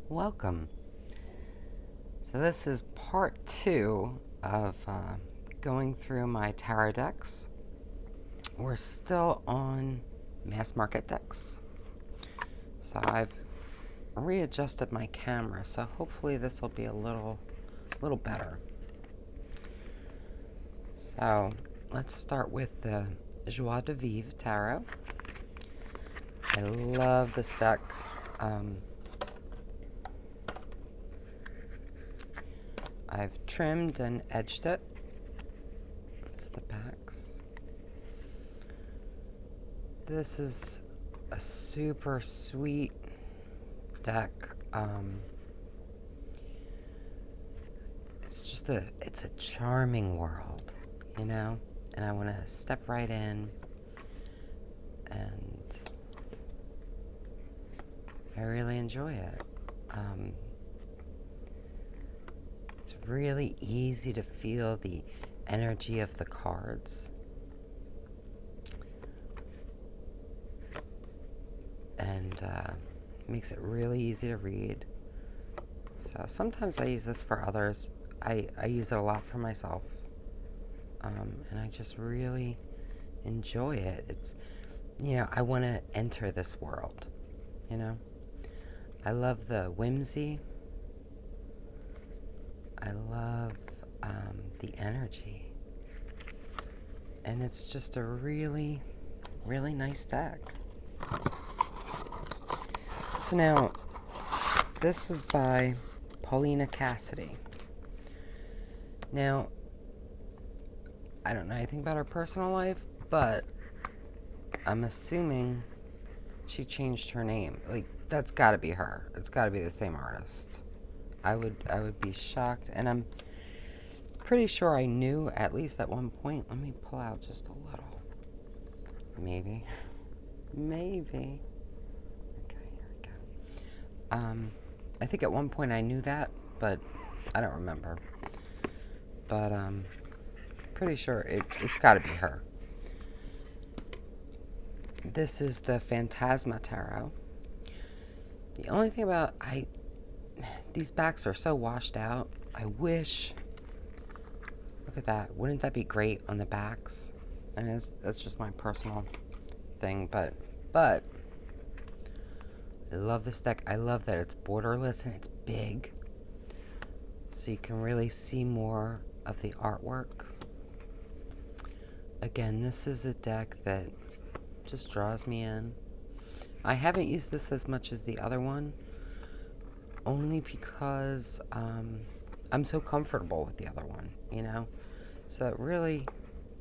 Welcome. So this is part 2 of going through my tarot decks. We're still on mass market decks. So I've readjusted my camera, so hopefully this will be a little better. So let's start with the Joie de Vivre Tarot. I love this deck. I've trimmed and edged it. It's the backs. This is a super sweet deck. It's a charming world, you know? And I want to step right in, and I really enjoy it. It's really easy to feel the energy of the cards. And makes it really easy to read. So sometimes I use this for others. I use it a lot for myself. And I just really enjoy it. It's, I want to enter this world, I love the whimsy. I love the energy. And it's just a really, really nice deck. So now, this was by Paulina Cassidy. Now, I don't know anything about her personal life, but I'm assuming she changed her name. Like, that's got to be her. It's got to be the same artist. I would be shocked, and I'm pretty sure I knew at least at one point. Let me pull out just a little. Maybe. Okay, here we go. I think at one point I knew that, but I don't remember. But pretty sure it's got to be her. This is the Phantasma Tarot. The only thing about these backs are so washed out. I wish. Look at that. Wouldn't that be great on the backs? I mean, that's just my personal thing, but I love this deck. I love that it's borderless and it's big, so you can really see more of the artwork. Again, this is a deck that just draws me in. I haven't used this as much as the other one, only because I'm so comfortable with the other one, So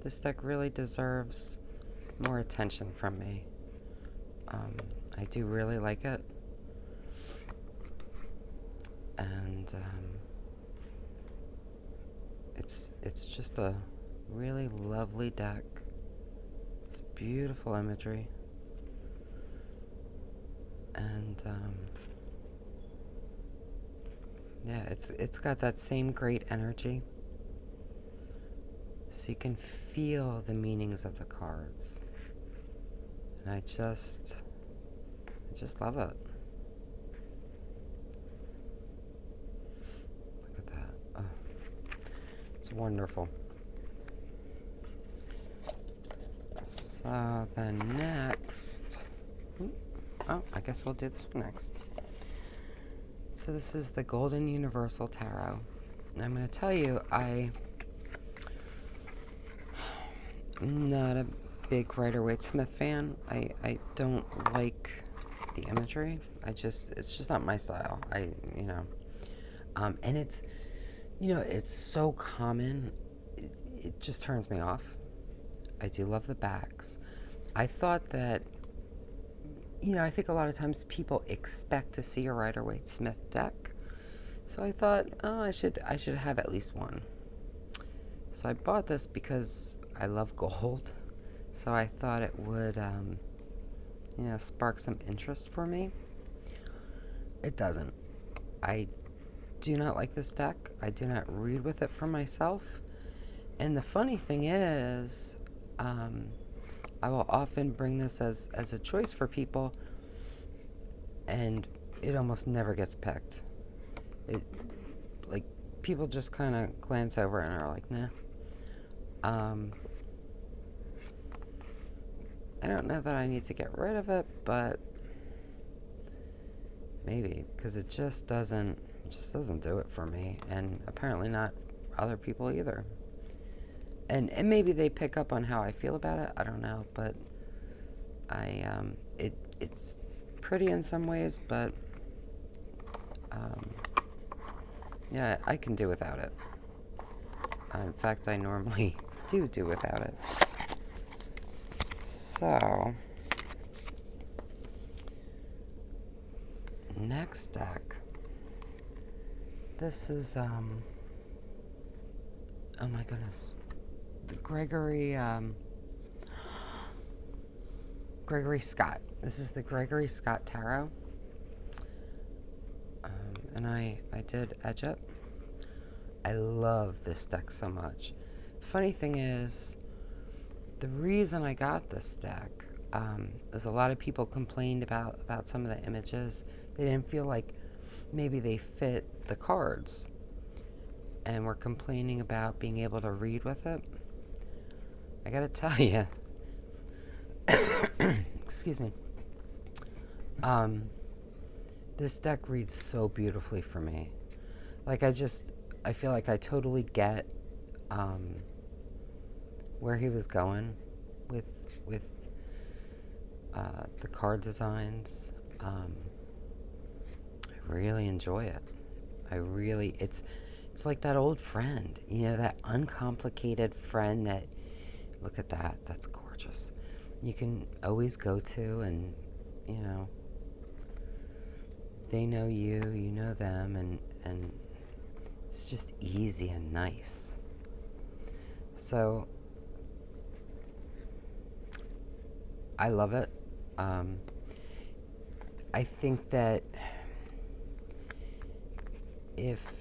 this deck really deserves more attention from me. I do really like it. And it's just a really lovely deck. It's beautiful imagery. And yeah, it's got that same great energy. So you can feel the meanings of the cards. And I just love it. Look at that. Oh, it's wonderful. So the next... I guess we'll do this one next. So this is the Golden Universal Tarot. I'm going to tell you, I'm not a big Rider-Waite-Smith fan. I don't like the imagery. It's just not my style. And it's, it's so common. It just turns me off. I do love the backs. I thought that, I think a lot of times people expect to see a Rider-Waite-Smith deck. So I thought, I should have at least one. So I bought this because I love gold. So I thought it would, spark some interest for me. It doesn't. I do not like this deck. I do not read with it for myself. And the funny thing is, I will often bring this as a choice for people, and it almost never gets picked. It, like, people just kind of glance over it and are like, nah. I don't know that I need to get rid of it, but maybe, because it just doesn't do it for me, and apparently not other people either. And maybe they pick up on how I feel about it. I don't know, but it's pretty in some ways, but yeah, I can do without it. In fact, I normally do without it. So, next deck. This is, oh my goodness. Gregory Scott. This is the Gregory Scott Tarot. And I did edge it. I love this deck so much. Funny thing is, the reason I got this deck, there's a lot of people complained about some of the images. They didn't feel like maybe they fit the cards, and were complaining about being able to read with it. I gotta tell you, excuse me, this deck reads so beautifully for me. Like, I feel like I totally get where he was going with the card designs. I really enjoy it. It's like that old friend, that uncomplicated friend that, look at that, that's gorgeous. You can always go to, and, they know you, you know them, and it's just easy and nice. So, I love it. I think that if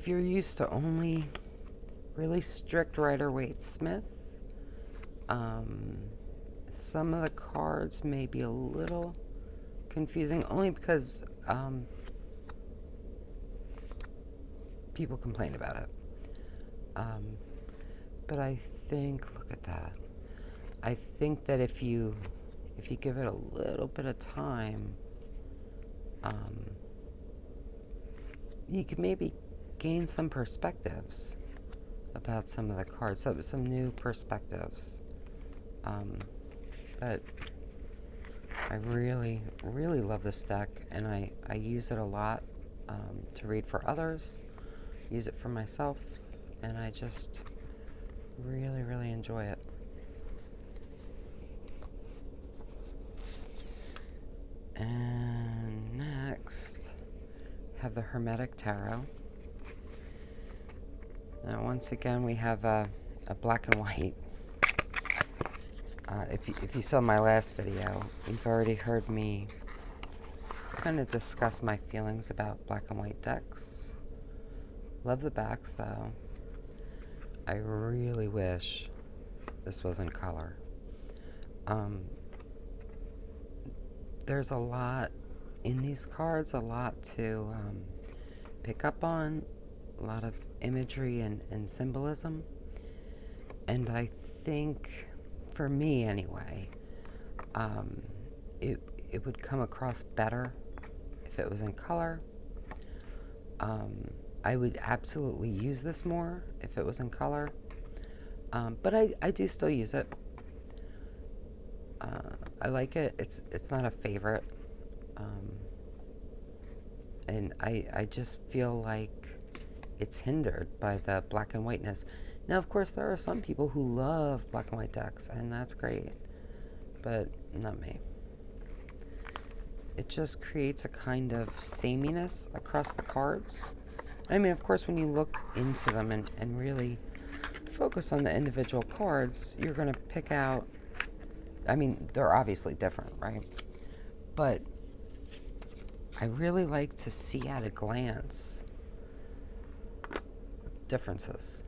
you're used to only really strict Rider-Waite-Smith, some of the cards may be a little confusing, only because people complain about it. But I think, look at that. I think that if you give it a little bit of time, you could maybe gain some perspectives about some of the cards, some new perspectives. But I really, really love this deck, and I use it a lot to read for others, use it for myself, and I just really, really enjoy it. And next, have the Hermetic Tarot. Now, once again, we have a black and white. If you saw my last video, you've already heard me kind of discuss my feelings about black and white decks. Love the backs, though. I really wish this was in color. There's a lot in these cards, a lot to pick up on, a lot of imagery and symbolism. And I think, for me anyway, it would come across better if it was in color. I would absolutely use this more if it was in color. But I do still use it. I like it. It's not a favorite. And I just feel like it's hindered by the black and whiteness. Now, of course, there are some people who love black and white decks, and that's great. But not me. It just creates a kind of sameness across the cards. I mean, of course, when you look into them and really focus on the individual cards, you're going to pick out, I mean, they're obviously different, right? But I really like to see at a glance differences.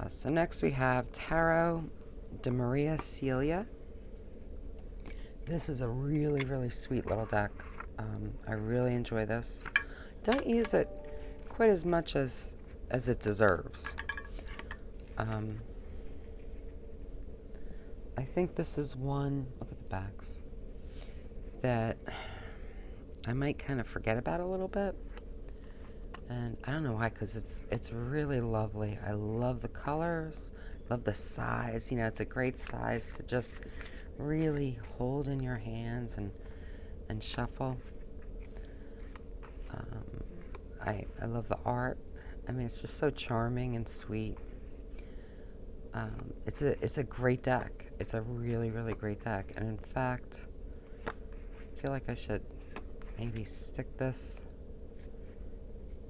So next we have Taro De Maria Celia. This is a really, really sweet little deck. I really enjoy this. Don't use it quite as much as it deserves. I think this is one, look at the backs, that I might kind of forget about a little bit. And I don't know why, because it's really lovely. I love the colors, love the size. You know, it's a great size to just really hold in your hands and shuffle. I love the art. I mean, it's just so charming and sweet. It's a great deck. It's a really, really great deck. And in fact, I feel like I should maybe stick this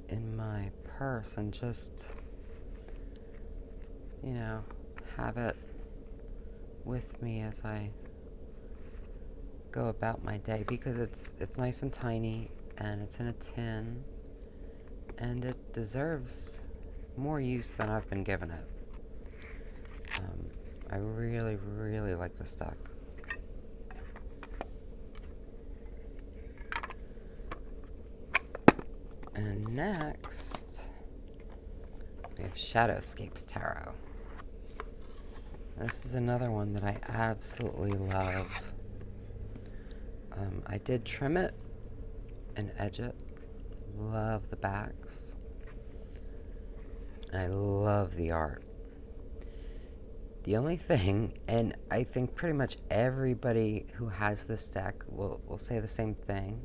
in my purse and just, you know, have it with me as I go about my day, because it's nice and tiny and it's in a tin and it deserves more use than I've been given it. I really, really like this deck. And next, we have Shadowscapes Tarot. This is another one that I absolutely love. I did trim it and edge it. Love the backs. I love the art. The only thing, and I think pretty much everybody who has this deck will say the same thing,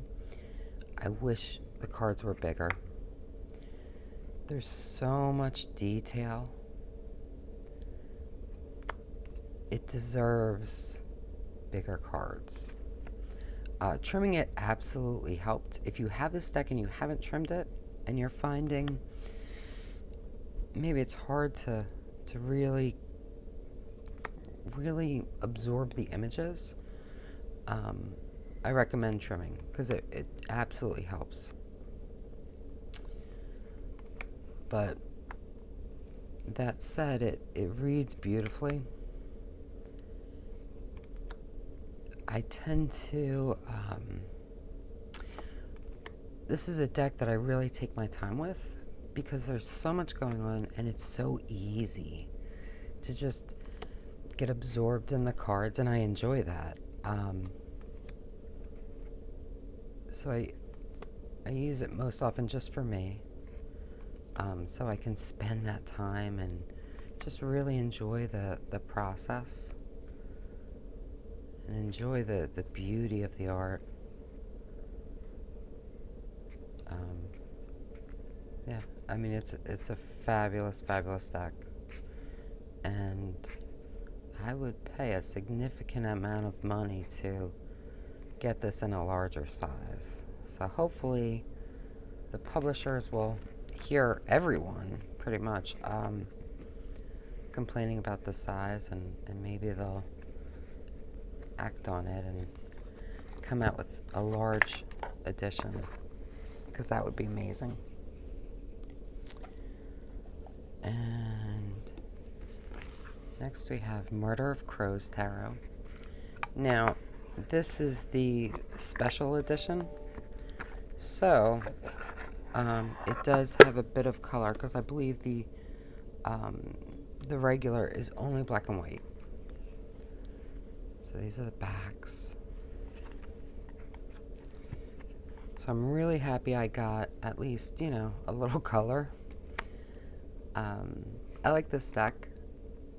I wish the cards were bigger. There's so much detail. It deserves bigger cards. Trimming it absolutely helped. If you have this deck and you haven't trimmed it, and you're finding maybe it's hard to really absorb the images, I recommend trimming, because it absolutely helps. But that said, it reads beautifully. I tend to, this is a deck that I really take my time with, because there's so much going on and it's so easy to just get absorbed in the cards, and I enjoy that. So I use it most often just for me, so I can spend that time and just really enjoy the process and enjoy the beauty of the art. Yeah, I mean, it's a fabulous, fabulous deck, and I would pay a significant amount of money to get this in a larger size. So hopefully the publishers will hear everyone pretty much complaining about the size, and maybe they'll act on it and come out with a large edition, because that would be amazing. And next we have Murder of Crows Tarot. Now, this is the special edition, so it does have a bit of color, because I believe the regular is only black and white. So these are the backs. So I'm really happy I got at least, you know, a little color. I like this deck.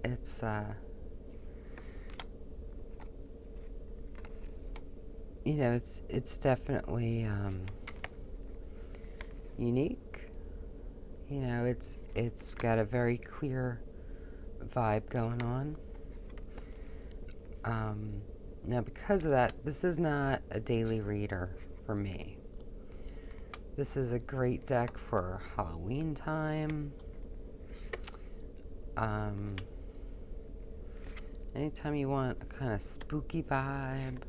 It's you know, it's definitely unique. You know, it's got a very clear vibe going on. Now, because of that, this is not a daily reader for me. This is a great deck for Halloween time. Anytime you want a kind of spooky vibe,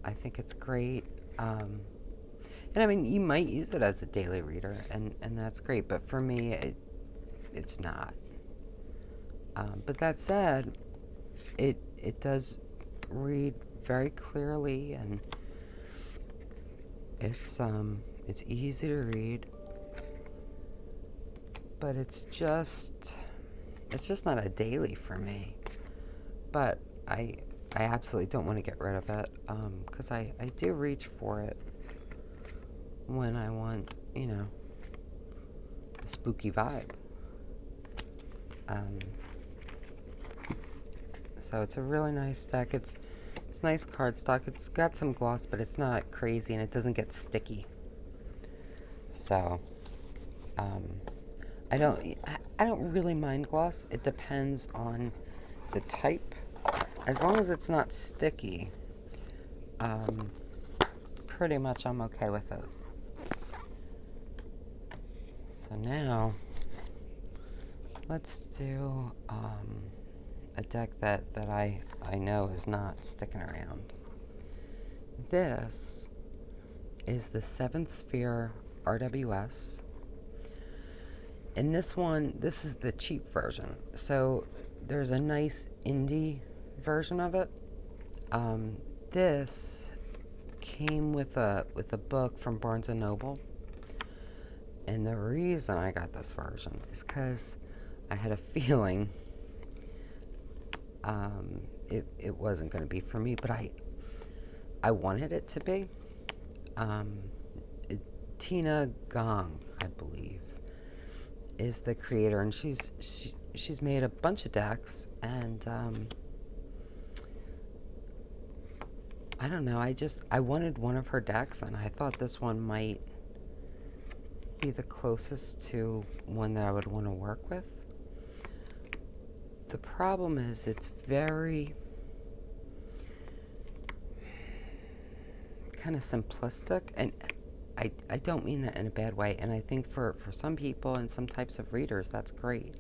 I think it's great. And I mean, you might use it as a daily reader, and that's great, but for me, it's not. But that said, it does read very clearly, and it's easy to read, but it's just not a daily for me. But I absolutely don't want to get rid of it, because I do reach for it when I want, a spooky vibe. So it's a really nice deck. It's nice cardstock. It's got some gloss, but it's not crazy, and it doesn't get sticky. So I don't really mind gloss. It depends on the type. As long as it's not sticky, pretty much I'm okay with it. So now let's do a deck that I know is not sticking around. This is the Seventh Sphere RWS. And this is the cheap version. So there's a nice indie version of it. This came with a book from Barnes & Noble. And the reason I got this version is because I had a feeling it wasn't going to be for me, but I wanted it to be. Tina Gong, I believe, is the creator, and she's made a bunch of decks, and I don't know, I wanted one of her decks, and I thought this one might be the closest to one that I would want to work with. The problem is it's very kind of simplistic, and I don't mean that in a bad way, and I think for some people and some types of readers that's great.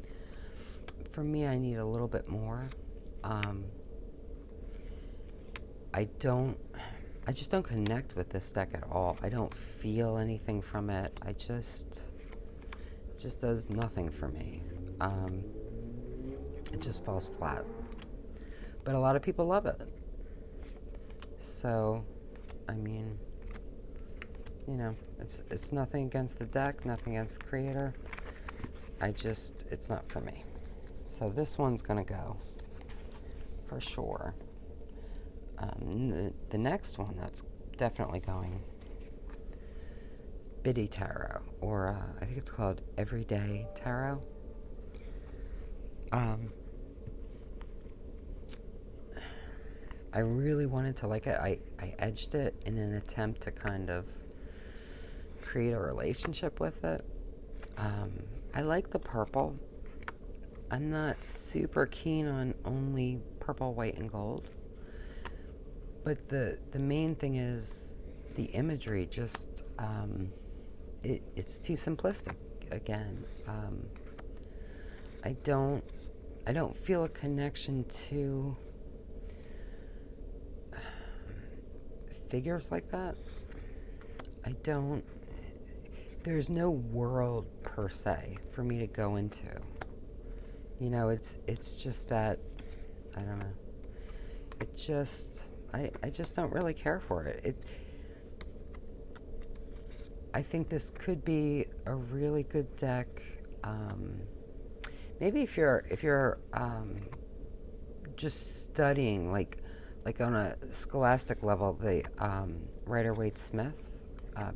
For me, I need a little bit more. I just don't connect with this deck at all. I don't feel anything from it. It just does nothing for me. It just falls flat. But a lot of people love it. So, I mean, it's nothing against the deck, nothing against the creator. It's not for me. So this one's gonna go, for sure. The next one that's definitely going is Biddy Tarot, or I think it's called Everyday Tarot. I really wanted to like it. I edged it in an attempt to kind of create a relationship with it. I like the purple. I'm not super keen on only purple, white, and gold. But the main thing is the imagery just, it's too simplistic again. I don't feel a connection to figures like that. There's no world per se for me to go into. It's just that, I don't know. I just don't really care for it. I think this could be a really good deck. Maybe if you're just studying like on a scholastic level, the Rider-Waite Smith,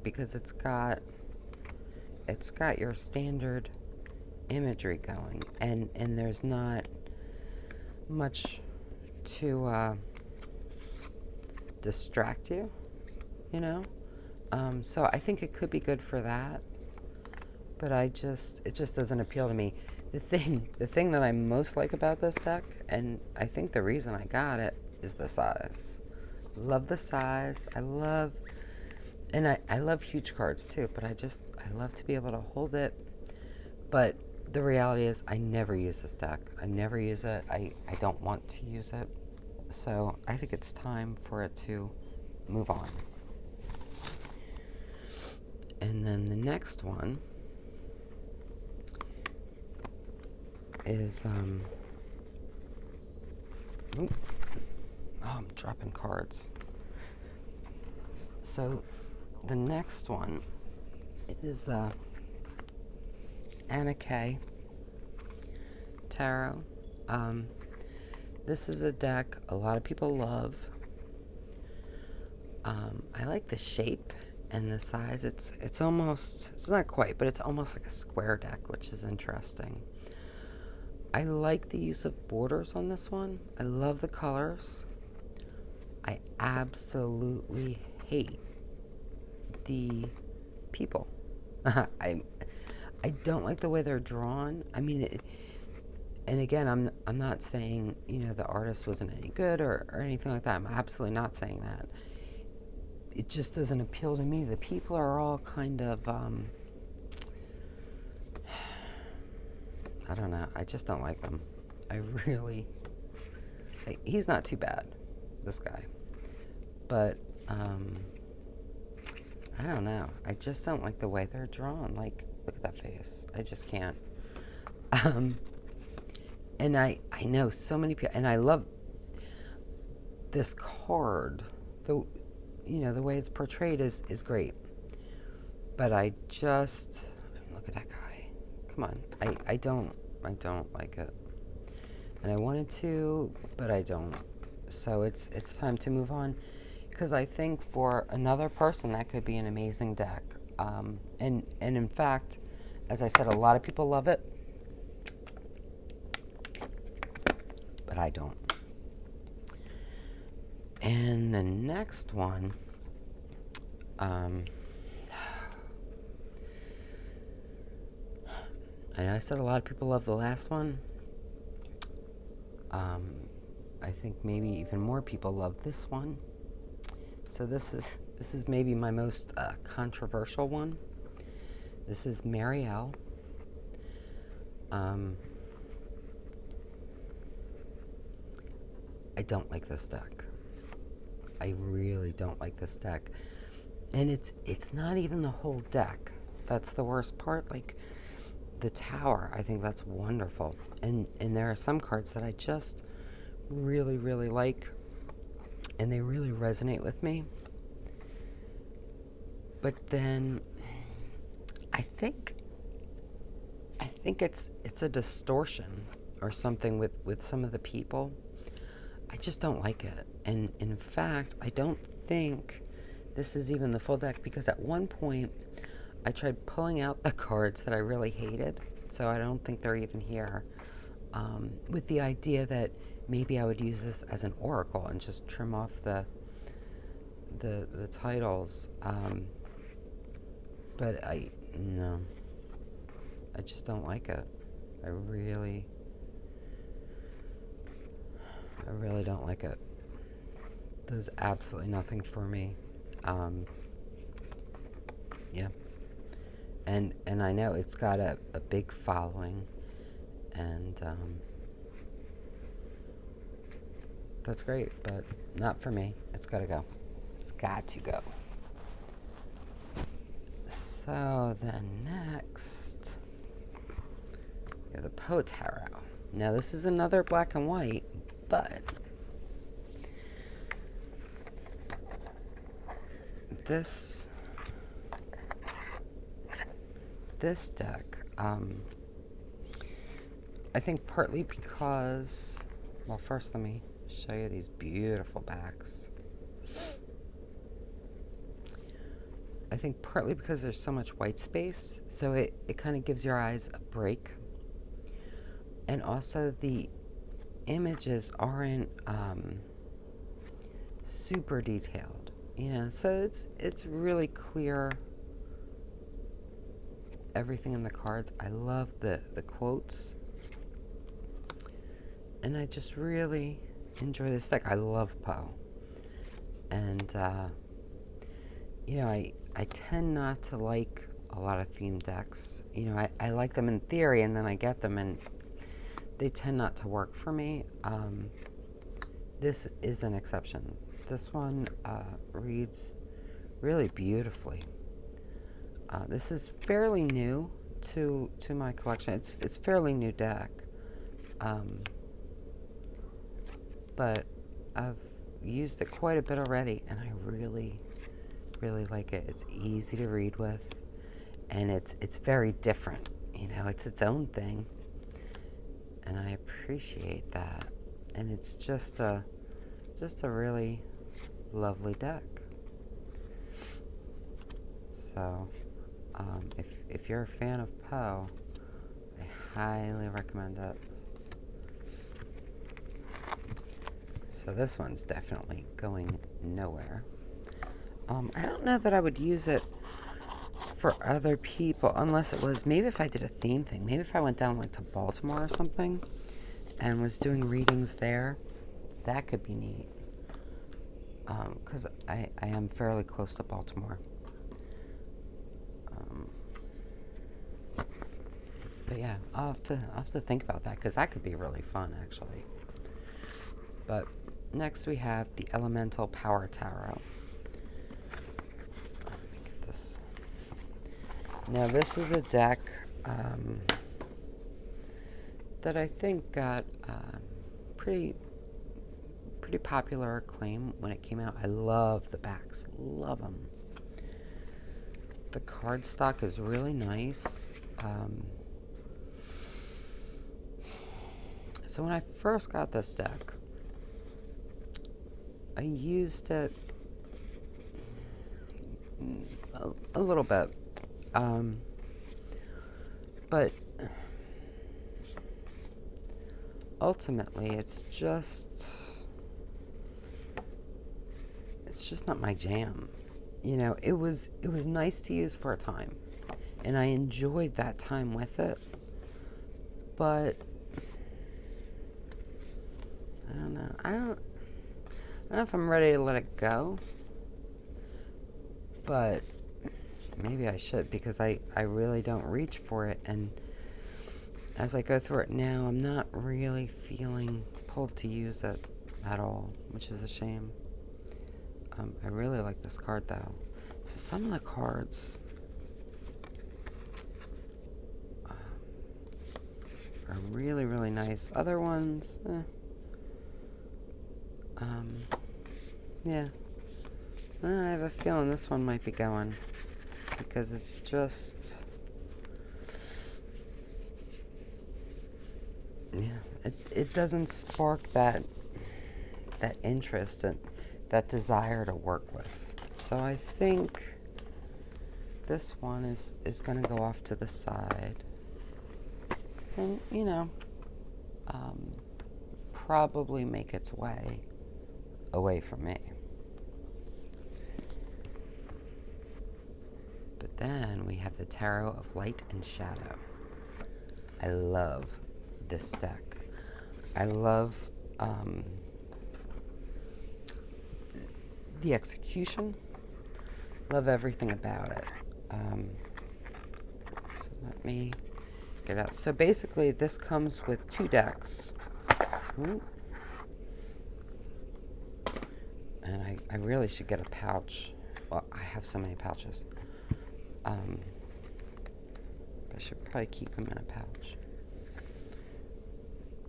because it's got your standard imagery going, and there's not much to distract you, so I think it could be good for that, but it just doesn't appeal to me. The thing that I most like about this deck, and I think the reason I got it, is the size. Love the size. I love huge cards too, but I love to be able to hold it. But the reality is I never use this deck. I never use it. I don't want to use it. So I think it's time for it to move on. And then the next one is Oop. Oh, I'm dropping cards. So the next one is Anna K. Tarot. This is a deck a lot of people love. I like the shape and the size. It's almost, it's not quite, but it's almost like a square deck, which is interesting. I like the use of borders on this one. I love the colors. I absolutely hate the people. I don't like the way they're drawn. I mean, and again, I'm not saying, you know, the artist wasn't any good or anything like that. I'm absolutely not saying that. It just doesn't appeal to me. The people are all kind of, I don't know. I just don't like them. He's not too bad, this guy. But, I don't know. I just don't like the way they're drawn. Like, look at that face. I just can't. And I know so many people, and I love this card. The way it's portrayed is great. But I just, look at that guy. Come on. I don't like it. And I wanted to, but I don't. So it's time to move on. Because I think for another person, that could be an amazing deck. And in fact, as I said, a lot of people love it. But I don't. And the next one, I know I said a lot of people love the last one. I think maybe even more people love this one. So this is maybe my most controversial one. This is Marielle. I don't like this deck. I really don't like this deck. And it's not even the whole deck. That's the worst part. Like the tower, I think that's wonderful. And there are some cards that I just really, really like. And they really resonate with me. But then I think it's a distortion or something with some of the people. I just don't like it. And in fact, I don't think this is even the full deck, because at one point I tried pulling out the cards that I really hated, so I don't think they're even here, with the idea that maybe I would use this as an oracle and just trim off the titles. But no, I just don't like it. I really don't like it. Does absolutely nothing for me. Yeah. And I know it's got a big following, and that's great, but not for me. It's got to go. It's got to go. So then next, we have the Poe Tarot. Now this is another black and white, but this deck, I think partly because, well, first let me show you these beautiful backs. I think partly because there's so much white space, so it kind of gives your eyes a break. And also the images aren't super detailed, you know, so it's really clear, everything in the cards. I love the quotes, and I just really enjoy this deck. I love Poe, and you know, I tend not to like a lot of theme decks. You know, I like them in theory, and then I get them and they tend not to work for me. This is an exception. This one reads really beautifully. This is fairly new to my collection. It's fairly new deck. but I've used it quite a bit already, and I really, really like it. It's easy to read with, and it's very different. You know, it's its own thing, and I appreciate that. And it's just a really lovely deck. So, if you're a fan of Poe, I highly recommend it. So this one's definitely going nowhere. I don't know that I would use it for other people, unless it was, maybe if I did a theme thing. Maybe if I went down like to Baltimore or something and was doing readings there, that could be neat. Because I am fairly close to Baltimore. But yeah, I'll have to think about that, because that could be really fun, actually. But next we have the Elemental Power Tarot. Let me get this. Now this is a deck that I think got pretty popular acclaim when it came out. I love the backs, love them. The cardstock is really nice. So when I first got this deck, I used it a little bit, but ultimately it's just not my jam. You know, it was nice to use for a time, and I enjoyed that time with it, but I don't know. I don't know if I'm ready to let it go, but maybe I should, because I really don't reach for it, and as I go through it now, I'm not really feeling pulled to use it at all, which is a shame. I really like this card, though. So some of the cards are really, really nice. Other ones, yeah. I have a feeling this one might be going, because it's just, yeah, it doesn't spark that interest and that desire to work with. So I think this one is going to go off to the side, and you know, probably make its way away from me. But then we have the Tarot of Light and Shadow. I love this deck. I love the execution. Love everything about it. So let me get out. So basically, this comes with 2 decks. Ooh. And I really should get a pouch. Well, I have so many pouches. I should probably keep them in a pouch.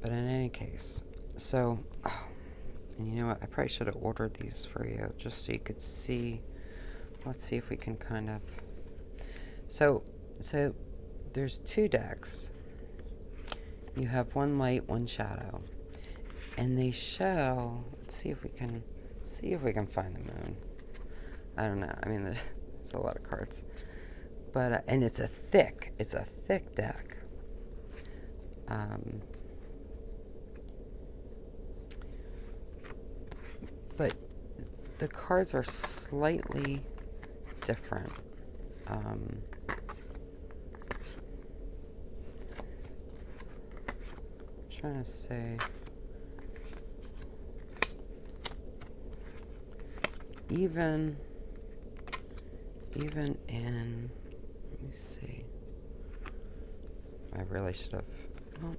But in any case, so, and you know what? I probably should have ordered these for you, just so you could see. Let's see if we can kind of. So there's 2 decks. You have 1 light, 1 shadow, and they show. Let's see if we can find the moon. I don't know. I mean, there's a lot of cards, but and it's a thick deck. But the cards are slightly different. Trying to say, even in, let me see, I really should have, well,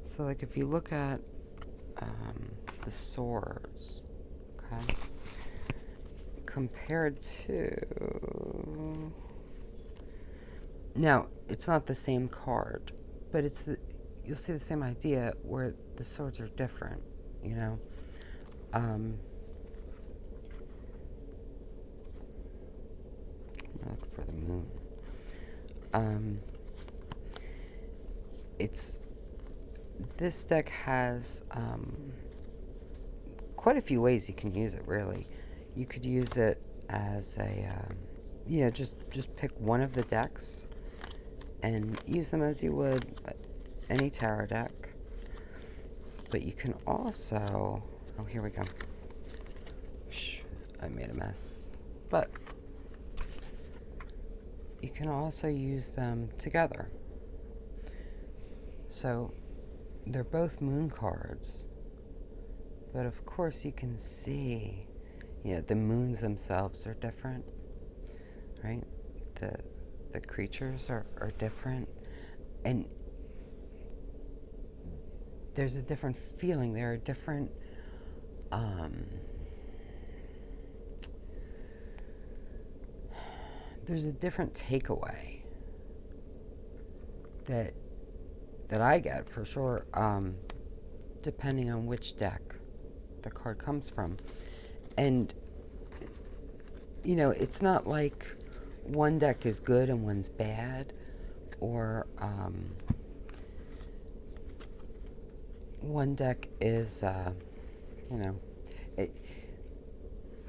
so like if you look at the swords, okay, compared to Now, it's not the same card, but you'll see the same idea where the swords are different, you know. I'm looking for the moon. This deck has quite a few ways you can use it, really. You could use it as a, just pick one of the decks and use them as you would any tarot deck. But you can also, oh, here we go. I made a mess. But you can also use them together. So they're both moon cards, but of course you can see, the moons themselves are different, right? The creatures are different, and there's a different feeling. There are different there's a different takeaway that I get for sure, depending on which deck the card comes from. And it's not like one deck is good and one's bad, or one deck is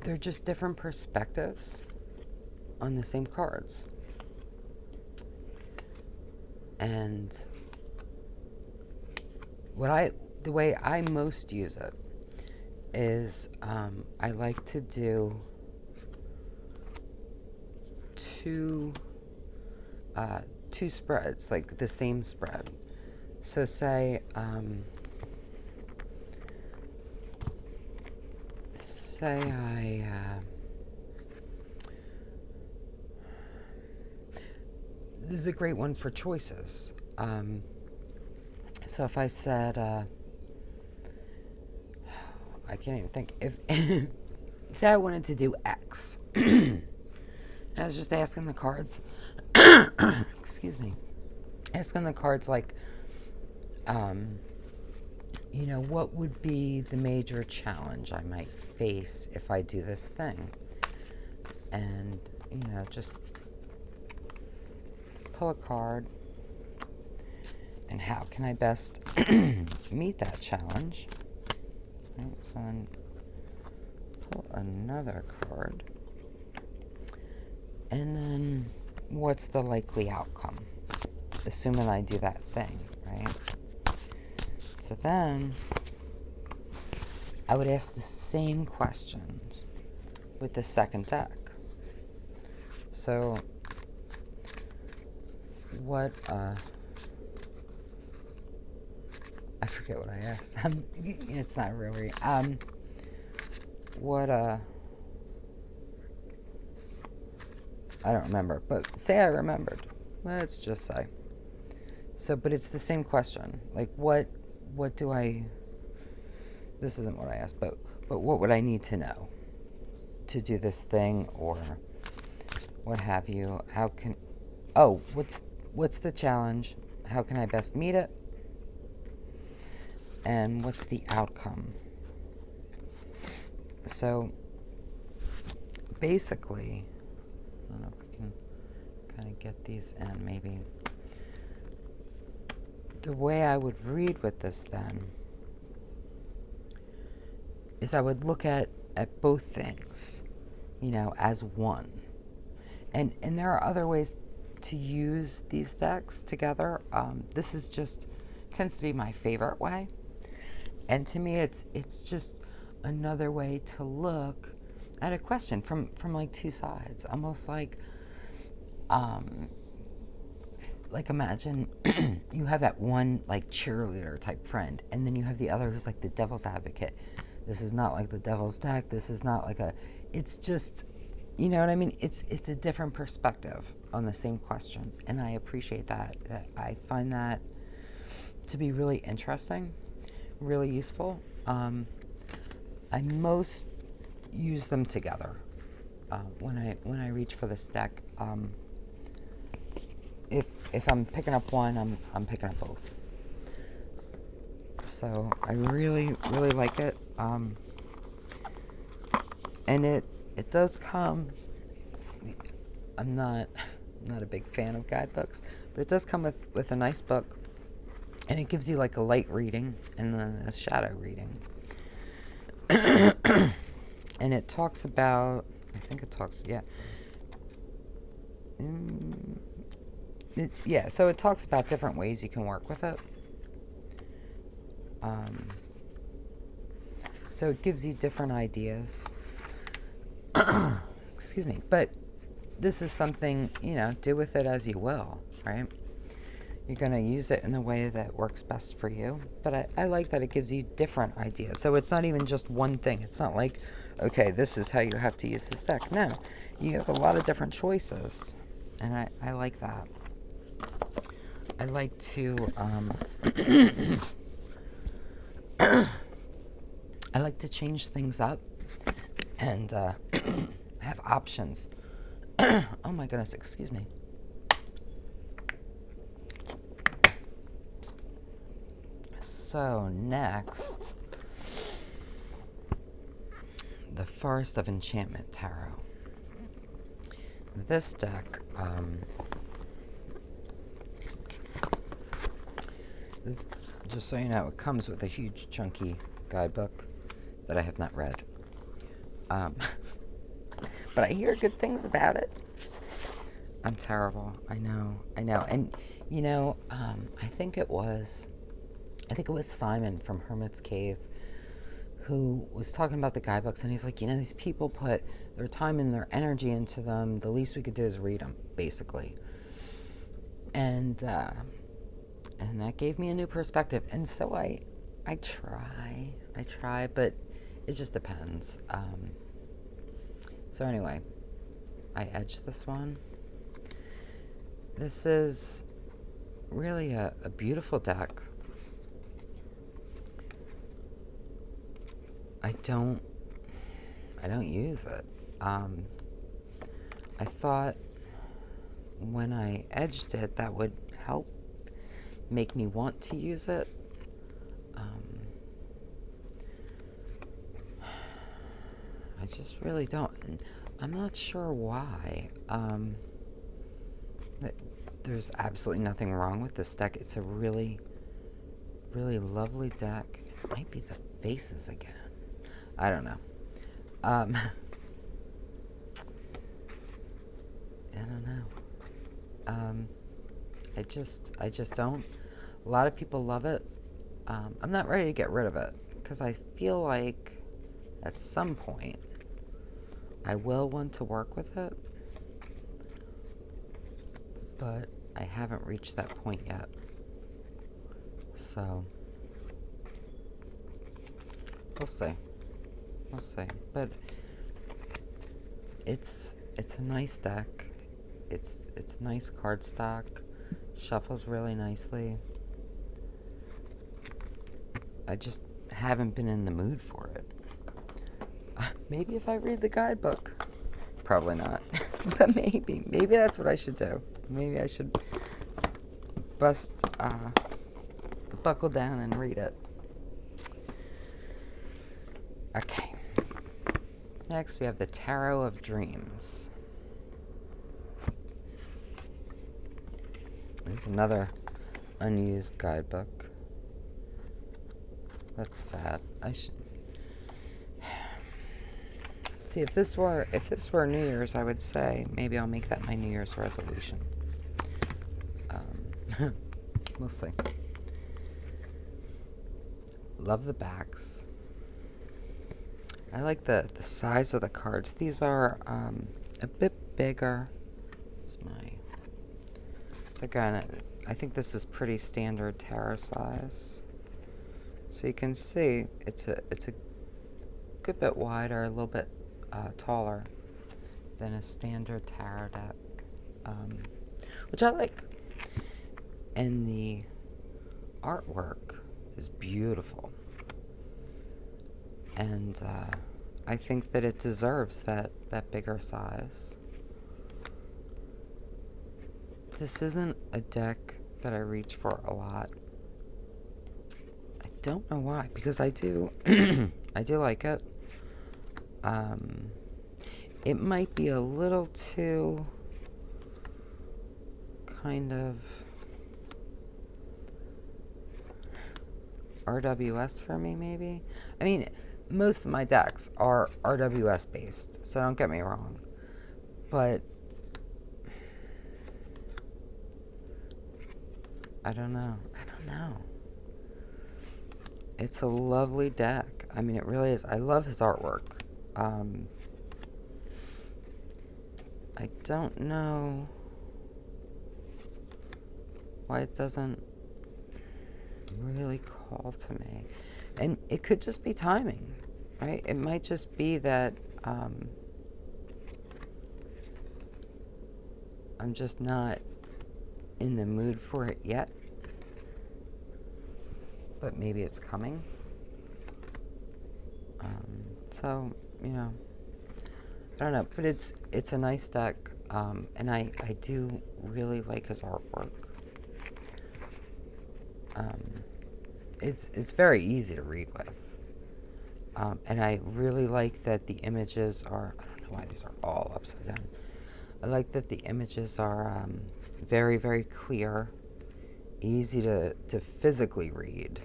they're just different perspectives on the same cards. And the way I most use it is I like to do two spreads, like the same spread. So say this is a great one for choices. So if I said, I can't even think, if say I wanted to do X, I was just asking the cards, excuse me, asking the cards like, what would be the major challenge I might face if I do this thing? And, just pull a card, and how can I best meet that challenge? Right, so then pull another card, and then what's the likely outcome, assuming I do that thing, right? So then I would ask the same questions with the second deck. So what, I forget what I asked. It's not really, I don't remember, but say I remembered. Let's just say. So, but it's the same question. Like, what do I, this isn't what I asked, but what would I need to know to do this thing, or what have you? What's the challenge? How can I best meet it? And what's the outcome? So, basically, I don't know if we can kind of get these in, maybe. The way I would read with this, then, is I would look at both things, as one. And there are other ways to use these decks together. This is tends to be my favorite way. And to me, it's just another way to look at a question from like two sides, almost like imagine you have that one like cheerleader type friend, and then you have the other who's like the devil's advocate. This is not like the devil's deck. This is not like it's just, you know what I mean? It's a different perspective on the same question, and I appreciate that. I find that to be really interesting, really useful. I most use them together when I reach for this deck. if I'm picking up one, I'm picking up both. So I really like it. And it does come. I'm not a big fan of guidebooks, but it does come with a nice book, and it gives you like a light reading and then a shadow reading. And it talks about, I think it talks, yeah. So it talks about different ways you can work with it. So it gives you different ideas. Excuse me. But this is something, do with it as you will, right? You're going to use it in the way that works best for you. But I like that it gives you different ideas. So it's not even just one thing. It's not like, okay, this is how you have to use this deck. No, you have a lot of different choices. And I like that. I like to, I like to change things up and have options. Oh my goodness, excuse me. So next, the Forest of Enchantment Tarot. This deck, just so you know, it comes with a huge chunky guidebook that I have not read. But I hear good things about it. I'm terrible. I know. And, I think it was Simon from Hermit's Cave who was talking about the guidebooks, and he's like, these people put their time and their energy into them. The least we could do is read them, basically. And that gave me a new perspective. And so I try, but it just depends. So anyway, I edged this one. This is really a beautiful deck. I don't use it. I thought when I edged it, that would help make me want to use it. I just really don't. I'm not sure why. There's absolutely nothing wrong with this deck. It's a really lovely deck. It might be the faces again. I don't know. I don't know. I just don't. A lot of people love it. I'm not ready to get rid of it because I feel like at some point I will want to work with it, but I haven't reached that point yet. So we'll see. But it's a nice deck. It's nice cardstock. Shuffles really nicely. I just haven't been in the mood for it. Maybe if I read the guidebook. Probably not. But maybe that's what I should do. Maybe I should bust the buckle down and read it. Okay. Next, we have the Tarot of Dreams. There's another unused guidebook. That's sad. See, if this were New Year's, I would say maybe I'll make that my New Year's resolution. We'll see. Love the backs. I like the size of the cards. These are a bit bigger. So again, I think this is pretty standard tarot size. So you can see it's a good bit wider, a little bit taller than a standard tarot deck, which I like. And the artwork is beautiful. And I think that it deserves that bigger size. This isn't a deck that I reach for a lot. I don't know why, because I do, I do like it. It might be a little too kind of RWS for me, maybe. I mean, most of my decks are RWS based, so don't get me wrong. But I don't know. It's a lovely deck. I mean, it really is. I love his artwork. I don't know why it doesn't really call to me. And it could just be timing, right? It might just be that I'm just not in the mood for it yet. But maybe it's coming. So, you know, I don't know. But it's a nice deck. And I do really like his artwork. It's very easy to read with. And I really like that the images are, I don't know why these are all upside down. I like that the images are very, very clear, easy to physically read.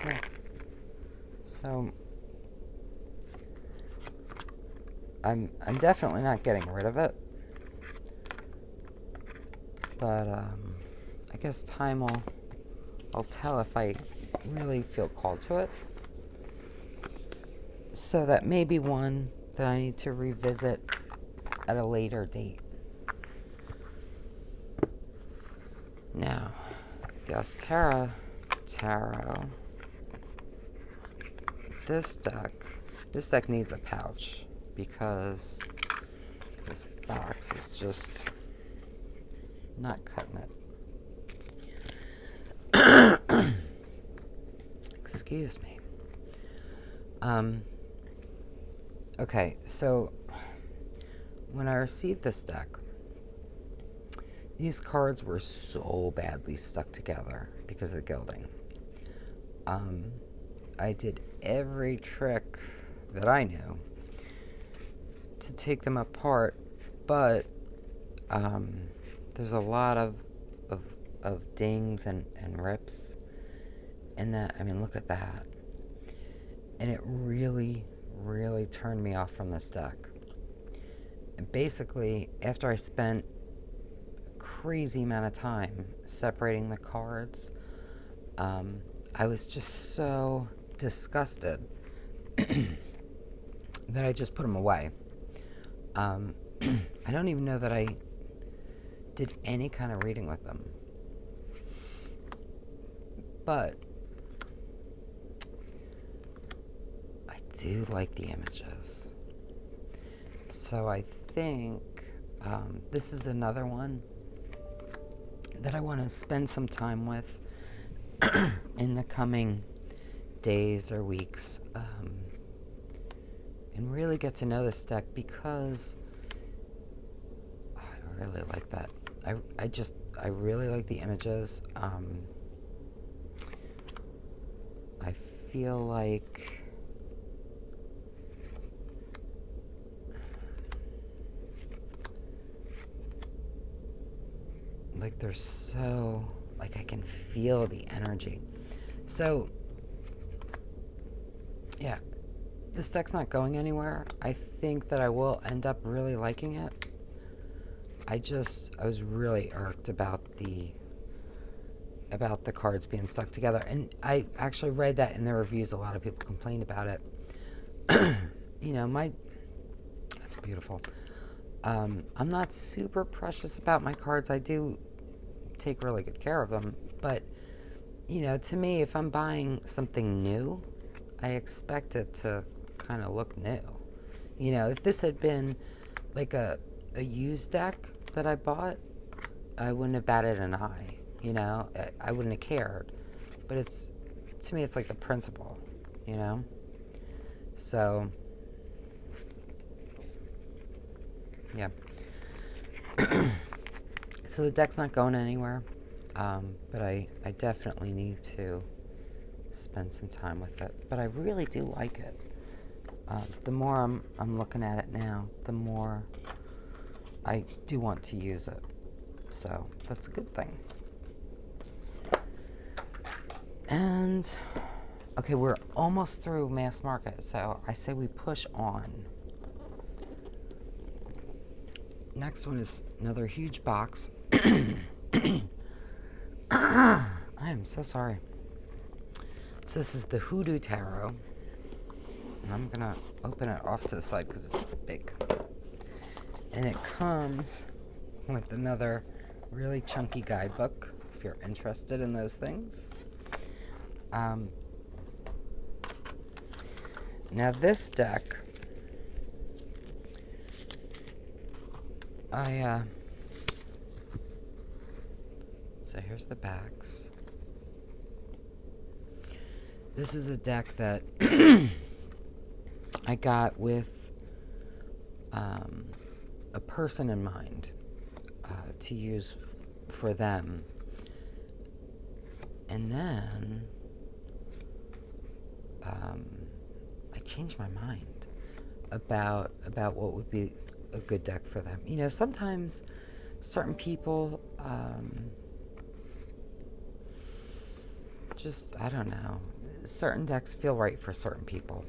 Yeah. So I'm definitely not getting rid of it. But I guess time will tell if I really feel called to it. So that may be one that I need to revisit at a later date. Now, the Ostara Tarot. This deck needs a pouch because this box is just not cutting it. Excuse me. Okay, so when I received this deck, these cards were so badly stuck together because of the gilding. I did every trick that I knew to take them apart, but there's a lot of dings and rips in that. I mean, look at that. And it really, really turned me off from this deck. And basically, after I spent a crazy amount of time separating the cards, I was just so disgusted that I just put them away. I don't even know that I did any kind of reading with them. But I do like the images. So I think this is another one that I want to spend some time with in the coming days or weeks, and really get to know this deck, because I really like that. I really like the images. I feel like they're so, like, I can feel the energy. So yeah, this deck's not going anywhere. I think that I will end up really liking it. I was really irked about the cards being stuck together. And I actually read that in the reviews. A lot of people complained about it. You know, that's beautiful. I'm not super precious about my cards. I do take really good care of them. But, you know, to me, if I'm buying something new, I expect it to kind of look new. You know, if this had been like a used deck that I bought, I wouldn't have batted an eye. You know, I wouldn't have cared. But to me, it's like the principle, you know? So Yeah. So the deck's not going anywhere, but I definitely need to spend some time with it. But I really do like it. The more I'm looking at it now, the more I do want to use it. So that's a good thing. And okay, we're almost through mass market, so I say we push on. Next one is another huge box. I am so sorry. So this is the Hoodoo Tarot. And I'm going to open it off to the side because it's big. And it comes with another really chunky guidebook, if you're interested in those things. Now this deck, so here's the backs. This is a deck that I got with a person in mind to use for them. And then I changed my mind about what would be a good deck for them. You know, sometimes certain people just, I don't know, certain decks feel right for certain people.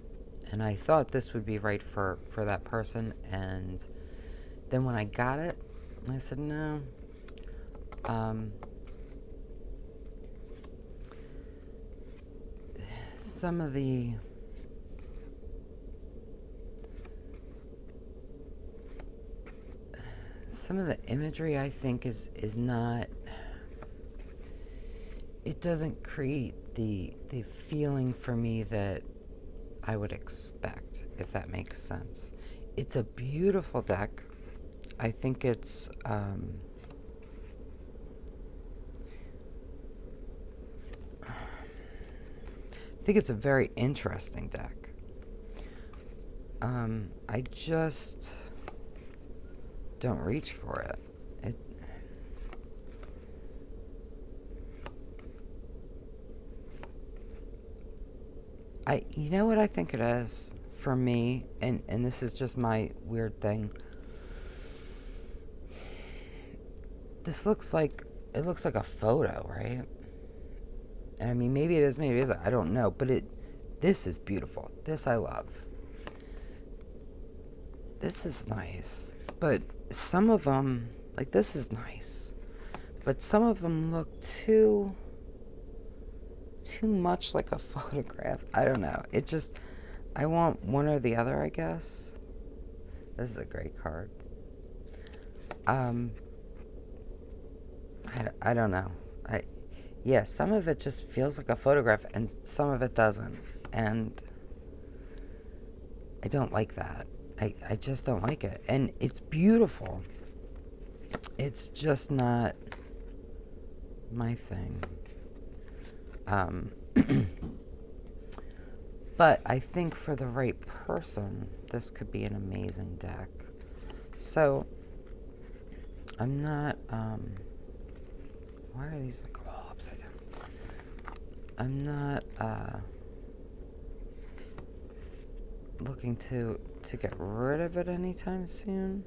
And I thought this would be right for that person. And then when I got it, I said, no. Some of the imagery, I think, is not, it doesn't create the feeling for me that I would expect, if that makes sense. It's a beautiful deck. I think it's a very interesting deck. I just don't reach for it. You know what I think it is for me, and this is just my weird thing. This looks like a photo, right? I mean, maybe it is, maybe it isn't. I don't know, but this is beautiful. This I love. This is nice, but some of them, like this is nice, but some of them look too much like a photograph. I don't know. It just, I want one or the other, I guess. This is a great card. I don't know. Yeah, some of it just feels like a photograph and some of it doesn't. And I don't like that. I just don't like it. And it's beautiful. It's just not my thing. But I think for the right person, this could be an amazing deck. So, I'm not, why are these like all upside down? I'm not, looking to get rid of it anytime soon.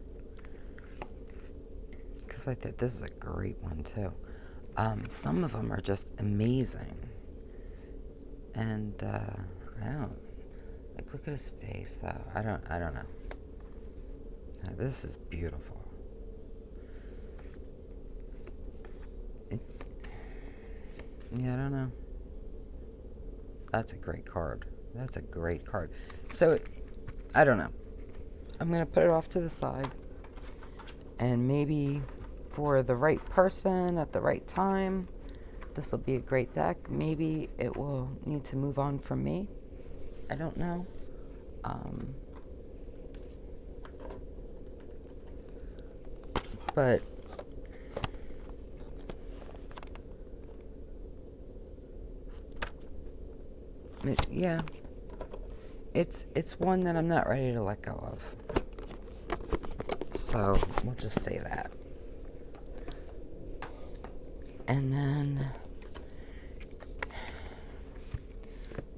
Because I think this is a great one too. Some of them are just amazing. And, I don't, like, look at his face though. I don't know. This is beautiful. Yeah, I don't know. That's a great card. That's a great card. So, I don't know. I'm going to put it off to the side. And maybe for the right person at the right time, this will be a great deck. Maybe it will need to move on from me. I don't know. But yeah, it's one that I'm not ready to let go of. So we'll just say that. And then,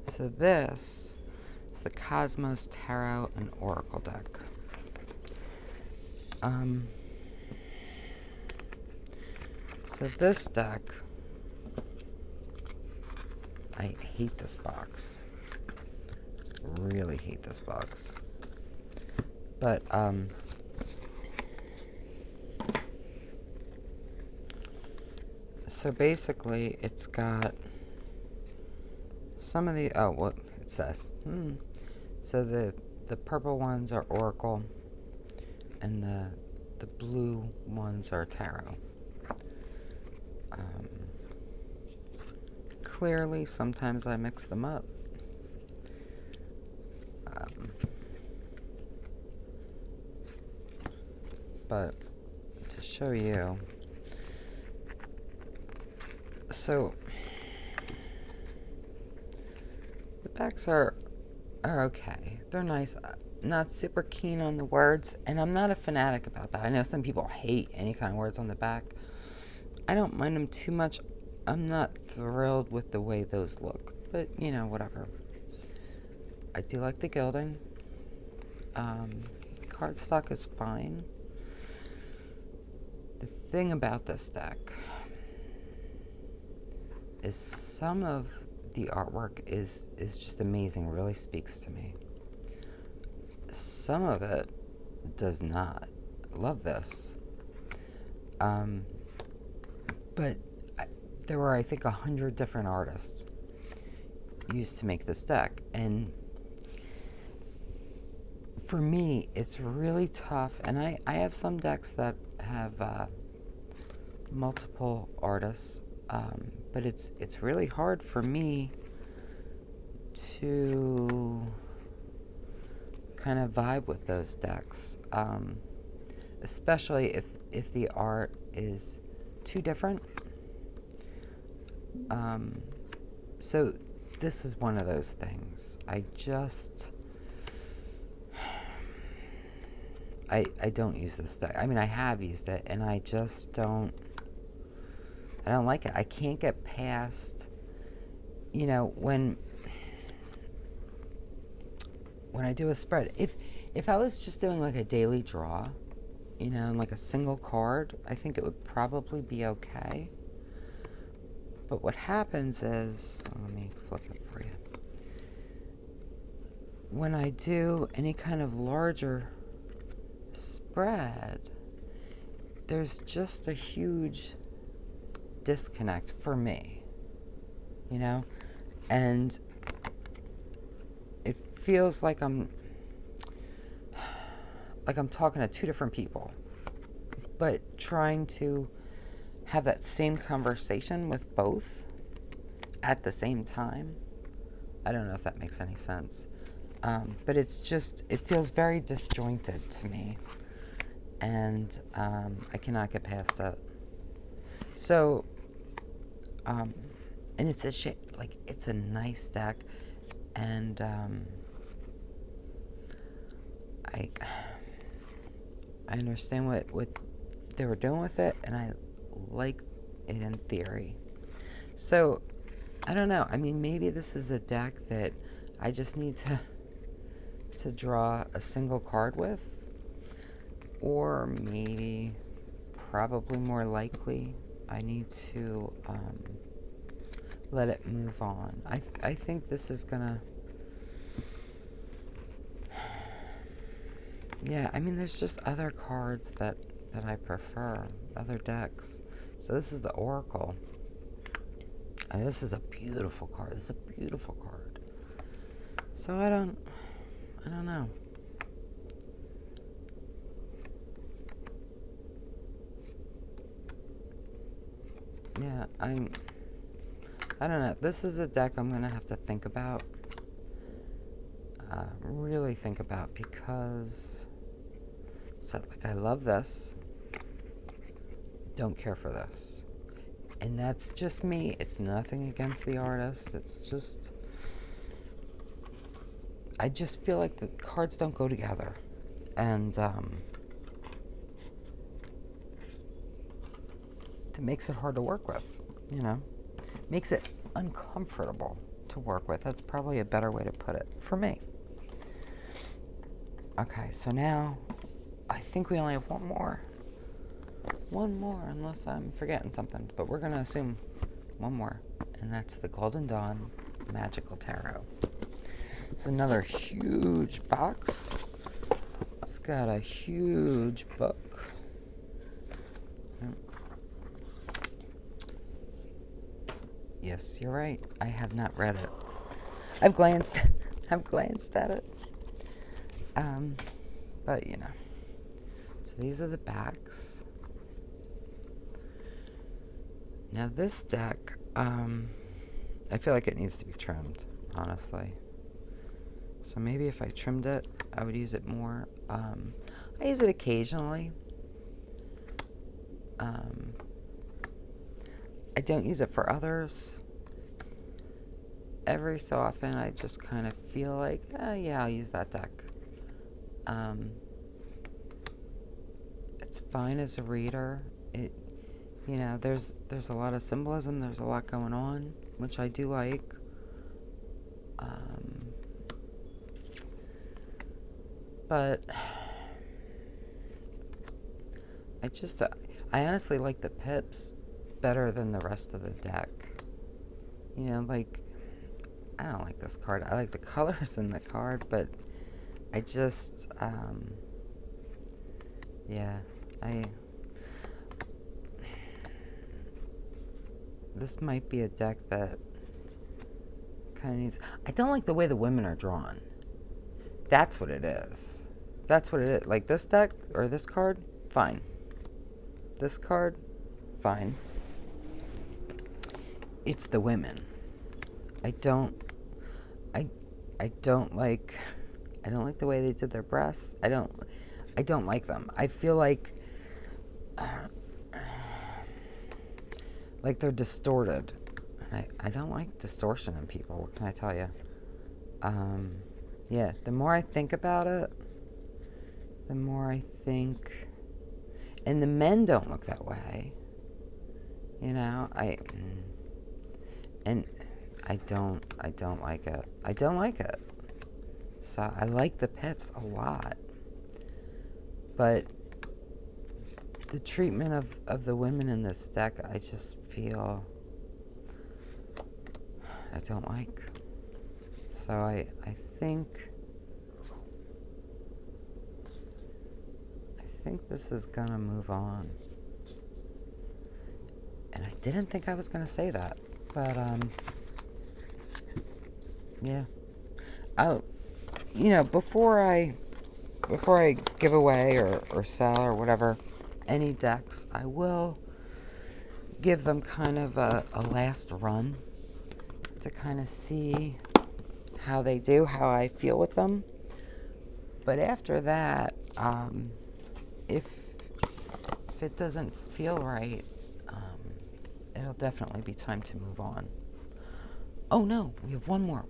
so this is the Cosmos Tarot and Oracle deck. So this deck, I hate this box. Really hate this box. But, so basically it's got some of the, oh, what it says. So the purple ones are Oracle, and the blue ones are Tarot. Clearly, sometimes I mix them up. But to show you, so the backs are okay. They're nice. Not super keen on the words, and I'm not a fanatic about that. I know some people hate any kind of words on the back. I don't mind them too much. I'm not thrilled with the way those look, but you know, whatever. I do like the gilding. Cardstock is fine. The thing about this deck is some of the artwork is just amazing, really speaks to me. Some of it does not. Love this. But there were, I think, 100 different artists used to make this deck. And for me, it's really tough. And I have some decks that have multiple artists. But it's really hard for me to kind of vibe with those decks. Especially if the art is too different. So this is one of those things. I don't use this deck. I mean, I have used it, and I just don't like it. I can't get past, you know, when I do a spread. If I was just doing like a daily draw, you know, like a single card, I think it would probably be okay. But what happens is, let me flip it for you. When I do any kind of larger spread, there's just a huge disconnect for me, you know? And it feels like I'm talking to two different people, but trying to have that same conversation with both at the same time. I don't know if that makes any sense. But it's just, it feels very disjointed to me. And I cannot get past it. So, and it's it's a nice deck. And I understand what they were doing with it, and I like it in theory. So, I don't know. I mean, maybe this is a deck that I just need to draw a single card with. Or maybe, probably more likely, I need to let it move on. I think this is gonna... Yeah, I mean, there's just other cards that I prefer, other decks. So this is the Oracle. And this is a beautiful card. This is a beautiful card. So I don't know. Yeah, I don't know. This is a deck I'm gonna have to think about. Really think about, because I love this. Don't care for this. And that's just me. It's nothing against the artist. It's just, I just feel like the cards don't go together. And that makes it hard to work with, you know? Makes it uncomfortable to work with. That's probably a better way to put it for me. Okay, so now I think we only have one more. One more, unless I'm forgetting something. But we're going to assume one more. And that's the Golden Dawn Magical Tarot. It's another huge box. It's got a huge book. Yes, you're right. I have not read it. I've glanced at it. But you know. So these are the backs. Now this deck, I feel like it needs to be trimmed, honestly. So maybe if I trimmed it, I would use it more. I use it occasionally. I don't use it for others. Every so often, I just kind of feel like, yeah, I'll use that deck. It's fine as a reader. It, you know, there's a lot of symbolism. There's a lot going on, which I do like. But I honestly like the pips better than the rest of the deck. You know, like, I don't like this card. I like the colors in the card, but I just, yeah, this might be a deck that kind of needs, I don't like the way the women are drawn. That's what it is. That's what it is. Like this deck, or this card, fine. This card, fine. It's the women. I don't like the way they did their breasts. I don't like them. I feel like they're distorted. I don't like distortion in people. What can I tell you? Yeah, the more I think about it, the more I think, and the men don't look that way. You know, I don't like it. I don't like it. So I like the pips a lot. But the treatment of the women in this deck, I just feel I don't like. So I think this is gonna move on. And I didn't think I was gonna say that, but yeah. Oh, you know, before I give away or sell or whatever any decks, I will give them kind of a last run to kind of see how they do, how I feel with them. But after that, if it doesn't feel right, it'll definitely be time to move on. Oh no, we have one more.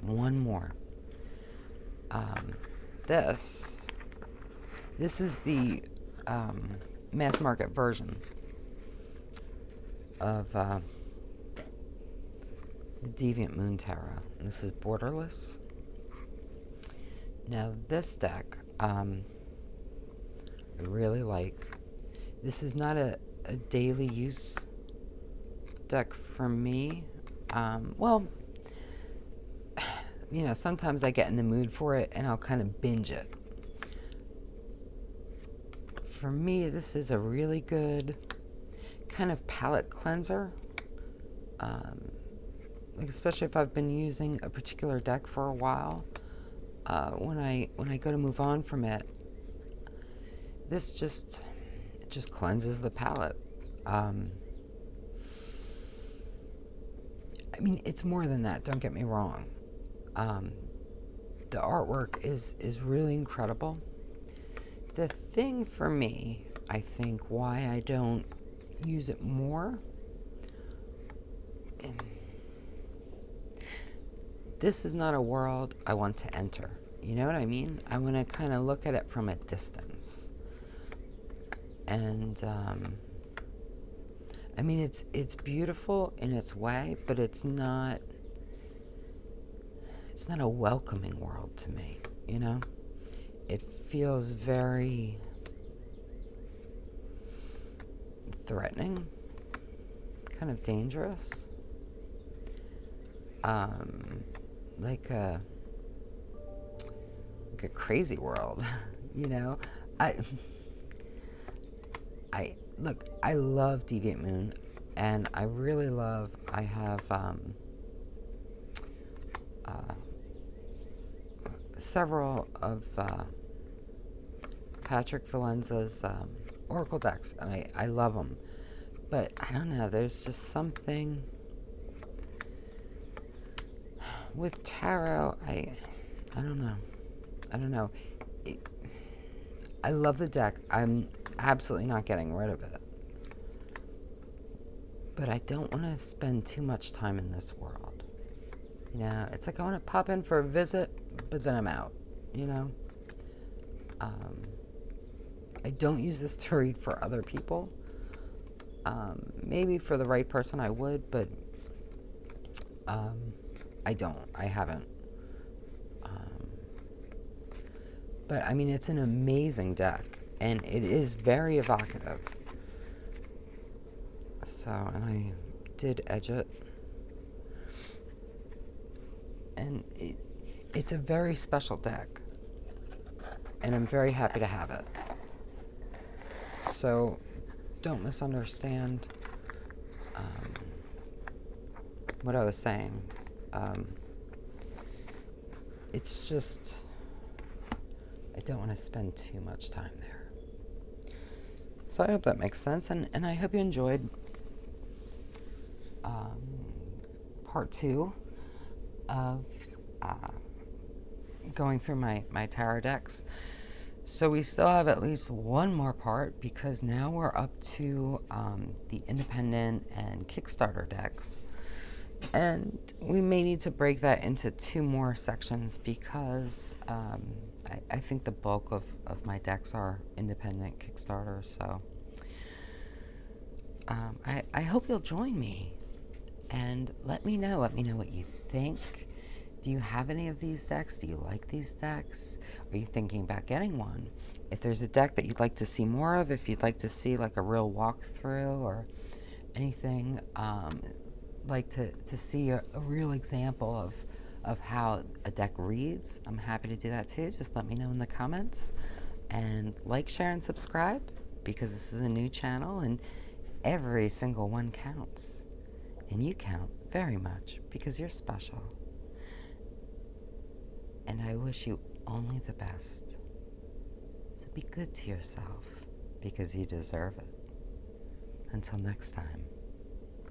This is the mass market version of the Deviant Moon Tarot. And this is borderless. Now this deck, I really like. This is not a daily use deck for me. Well, you know, sometimes I get in the mood for it and I'll kind of binge it. For me, this is a really good kind of palette cleanser. Like especially if I've been using a particular deck for a while. When I go to move on from it, this just cleanses the palette. I mean, it's more than that, don't get me wrong. The artwork is really incredible. The thing for me, I think, why I don't use it more, this is not a world I want to enter. You know what I mean? I want to kind of look at it from a distance. And I mean, it's beautiful in its way, but it's not a welcoming world to me, you know? It feels very threatening, kind of dangerous. Like a crazy world, you know? I look, I love Deviant Moon, and I really love, I have several of Patrick Valenza's Oracle decks, and I love them. But I don't know, there's just something with tarot. I don't know. I love the deck. I'm absolutely not getting rid of it. But I don't want to spend too much time in this world. You know, it's like I want to pop in for a visit, but then I'm out, you know? I don't use this to read for other people. Maybe for the right person I would, but I don't. I haven't. But I mean, it's an amazing deck, and it is very evocative. So, and I did edge it. And it's a very special deck, and I'm very happy to have it. So, don't misunderstand what I was saying. It's just, I don't want to spend too much time there. So I hope that makes sense, and I hope you enjoyed part 2 of going through my tarot decks. So we still have at least one more part, because now we're up to the independent and Kickstarter decks. And we may need to break that into 2 more sections, because I think the bulk of my decks are independent Kickstarter. So I hope you'll join me, and let me know what you think. Do you have any of these decks? Do you like these decks? Are you thinking about getting one? If there's a deck that you'd like to see more of, if you'd like to see like a real walkthrough or anything, like to see a real example of how a deck reads, I'm happy to do that too. Just let me know in the comments. And like, share, and subscribe, because this is a new channel, and every single one counts. And you count very much, because you're special. And I wish you only the best. So be good to yourself, because you deserve it. Until next time.